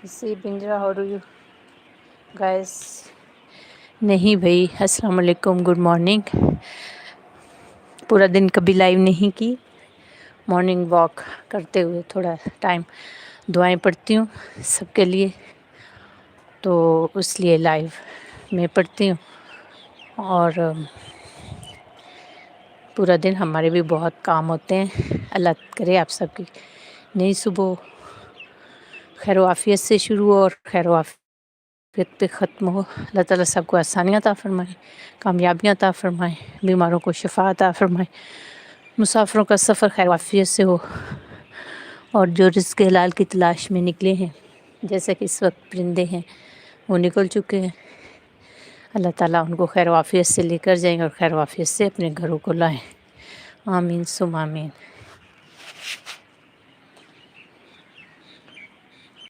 C Banjara how do you guys? نہیں بھائی، السلام علیکم، گڈ مارننگ۔ پورا دن کبھی لائیو نہیں کی، مارننگ واک کرتے ہوئے تھوڑا ٹائم دعائیں پڑھتی ہوں سب کے لیے، تو اس لیے لائیو میں پڑھتی ہوں۔ اور پورا دن ہمارے بھی بہت کام ہوتے ہیں۔ اللہ کرے آپ سب کی نئی صبح خیر و عافیت سے شروع ہو اور خیر و عافیت پہ ختم ہو۔ اللہ تعالیٰ سب کو آسانیاں عطا فرمائے، کامیابیاں عطا فرمائے، بیماروں کو شفا عطا فرمائے، مسافروں کا سفر خیر و عافیت سے ہو، اور جو رزق حلال کی تلاش میں نکلے ہیں، جیسے کہ اس وقت پرندے ہیں وہ نکل چکے ہیں، اللہ تعالیٰ ان کو خیر و عافیت سے لے کر جائیں اور خیر و عافیت سے اپنے گھروں کو لائیں، آمین ثم آمین۔